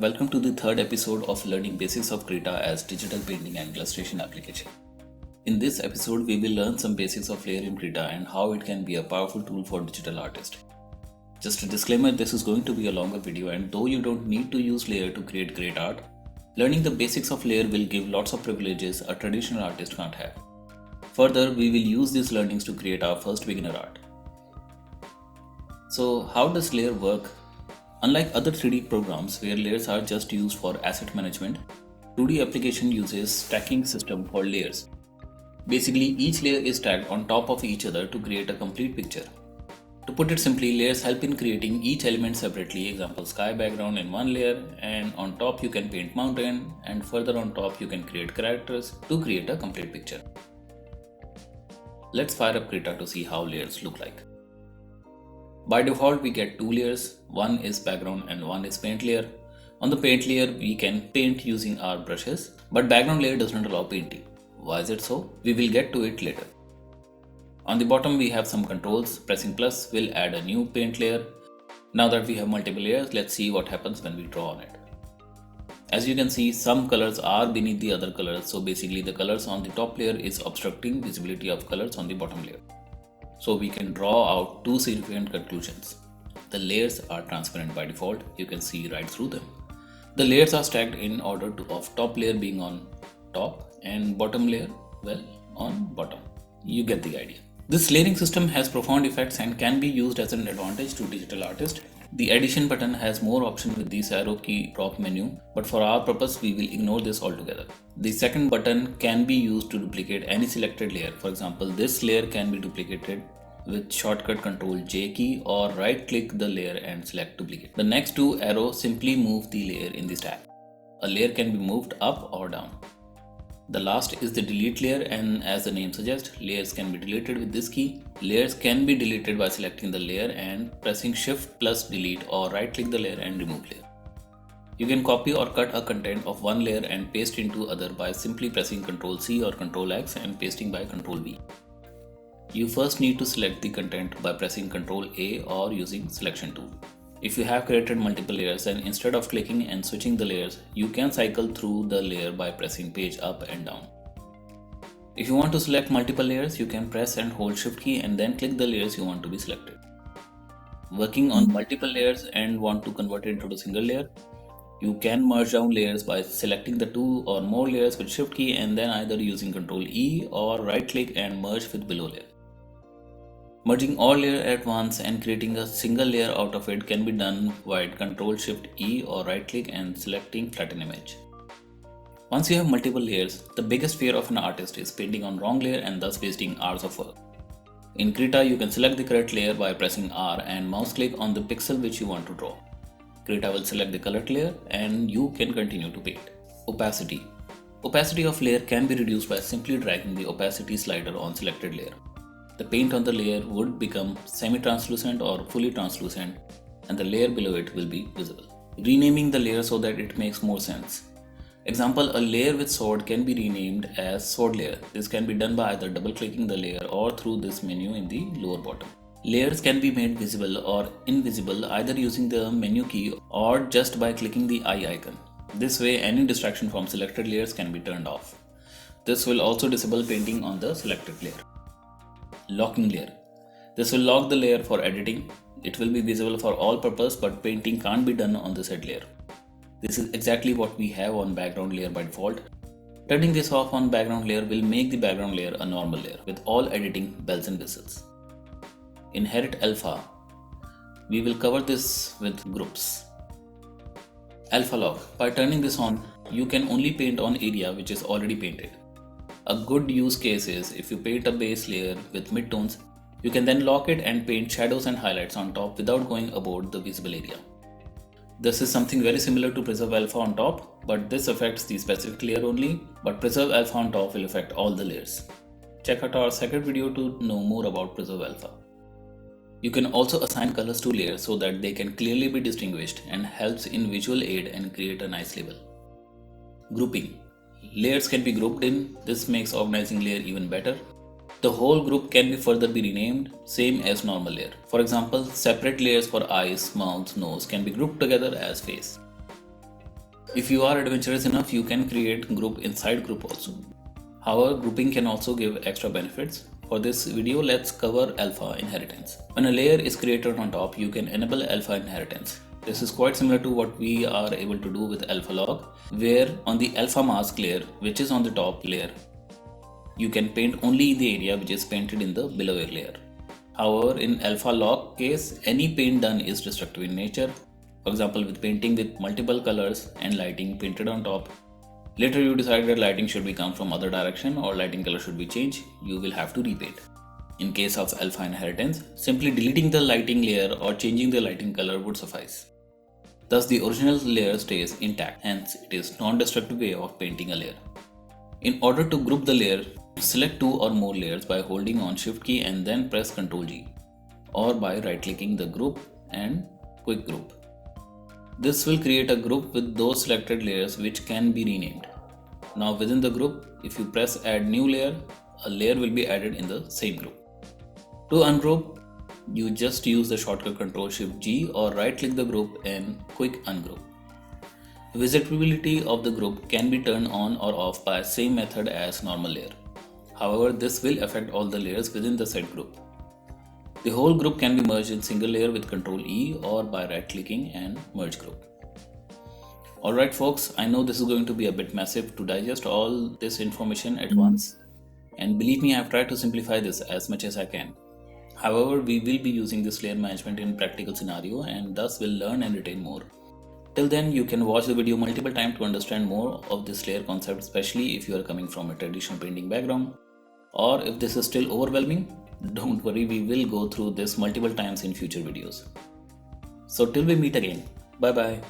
welcome to the third episode of Learning Basics of Krita as Digital Painting and Illustration Application. In this episode, we will learn some basics of Layer in Krita and how it can be a powerful tool for digital artists. Just a disclaimer, this is going to be a longer video, and though you don't need to use Layer to create great art, learning the basics of Layer will give lots of privileges a traditional artist can't have. Further, we will use these learnings to create our first beginner art. So how does Layer work? Unlike other 3D programs where layers are just used for asset management, 2D application uses stacking system called layers. Basically, each layer is stacked on top of each other to create a complete picture. To put it simply, layers help in creating each element separately. Example, sky background in one layer, and on top you can paint mountain, and further on top you can create characters to create a complete picture. Let's fire up Krita to see how layers look like. By default, we get two layers, one is background and one is paint layer. On the paint layer, we can paint using our brushes, but background layer does not allow painting. Why is it so? We will get to it later. On the bottom, we have some controls. Pressing plus will add a new paint layer. Now that we have multiple layers, let's see what happens when we draw on it. As you can see, some colors are beneath the other colors, so basically the colors on the top layer is obstructing visibility of colors on the bottom layer. So we can draw out two significant conclusions. The layers are transparent by default, you can see right through them. The layers are stacked in order of top layer being on top and bottom layer, well, on bottom. You get the idea. This layering system has profound effects and can be used as an advantage to digital artists. The addition button has more options with this arrow key drop menu, but for our purpose we will ignore this altogether. The second button can be used to duplicate any selected layer. For example, this layer can be duplicated with shortcut Ctrl J key, or right click the layer and select duplicate. The next two arrows simply move the layer in the stack. A layer can be moved up or down. The last is the delete layer, and as the name suggests, layers can be deleted with this key. Layers can be deleted by selecting the layer and pressing shift plus delete, or right click the layer and remove layer. You can copy or cut a content of one layer and paste into other by simply pressing Ctrl C or Ctrl X and pasting by Ctrl V. You first need to select the content by pressing Ctrl A or using selection tool. If you have created multiple layers, and instead of clicking and switching the layers, you can cycle through the layer by pressing page up and down. If you want to select multiple layers, you can press and hold shift key and then click the layers you want to be selected. Working on multiple layers and want to convert it into a single layer, you can merge down layers by selecting the two or more layers with shift key and then either using Ctrl E or right click and merge with below layer. Merging all layers at once and creating a single layer out of it can be done via Ctrl Shift E or right click and selecting flatten image. Once you have multiple layers, the biggest fear of an artist is painting on wrong layer and thus wasting hours of work. In Krita, you can select the correct layer by pressing R and mouse click on the pixel which you want to draw. Krita will select the correct layer and you can continue to paint. Opacity. Opacity of layer can be reduced by simply dragging the opacity slider on selected layer. The paint on the layer would become semi-translucent or fully translucent, and the layer below it will be visible. Renaming the layer so that it makes more sense. Example, a layer with sword can be renamed as sword layer. This can be done by either double clicking the layer or through this menu in the lower bottom. Layers can be made visible or invisible either using the menu key or just by clicking the eye icon. This way, any distraction from selected layers can be turned off. This will also disable painting on the selected layer. Locking layer. This will lock the layer for editing. It will be visible for all purpose, but painting can't be done on the said layer. This is exactly what we have on background layer by default. Turning this off on background layer will make the background layer a normal layer with all editing bells and whistles. Inherit alpha. We will cover this with groups. Alpha lock. By turning this on, you can only paint on area which is already painted. A good use case is if you paint a base layer with midtones, you can then lock it and paint shadows and highlights on top without going above the visible area. This is something very similar to Preserve Alpha on top, but this affects the specific layer only, but Preserve Alpha on top will affect all the layers. Check out our second video to know more about Preserve Alpha. You can also assign colors to layers so that they can clearly be distinguished and helps in visual aid and create a nice label. Grouping. Layers can be grouped in. This makes organizing layer even better. The whole group can be further be renamed, same as normal layer. For example, separate layers for eyes, mouth, nose can be grouped together as face. If you are adventurous enough, you can create group inside group also. However, grouping can also give extra benefits. For this video, let's cover alpha inheritance. When a layer is created on top, you can enable alpha inheritance. This is quite similar to what we are able to do with alpha log, where on the alpha mask layer, which is on the top layer, you can paint only the area which is painted in the below layer. However, in alpha log case, any paint done is destructive in nature. For example, with painting with multiple colors and lighting painted on top. Later you decide that lighting should be come from other direction or lighting color should be changed, you will have to repaint. In case of alpha inheritance, simply deleting the lighting layer or changing the lighting color would suffice. Thus the original layer stays intact, hence it is non-destructive way of painting a layer. In order to group the layer, select two or more layers by holding on Shift key and then press Ctrl G, or by right clicking the group and quick group. This will create a group with those selected layers which can be renamed. Now within the group, if you press add new layer, a layer will be added in the same group. To ungroup, you just use the shortcut Ctrl Shift G or right click the group and quick ungroup. Visibility of the group can be turned on or off by same method as normal layer. However, this will affect all the layers within the said group. The whole group can be merged in single layer with Ctrl E or by right clicking and merge group. Alright folks, I know this is going to be a bit massive to digest all this information at once, and believe me, I have tried to simplify this as much as I can. However, we will be using this layer management in practical scenario and thus will learn and retain more. Till then, you can watch the video multiple times to understand more of this layer concept, especially if you are coming from a traditional painting background. Or if this is still overwhelming, don't worry, we will go through this multiple times in future videos. So till we meet again, bye bye.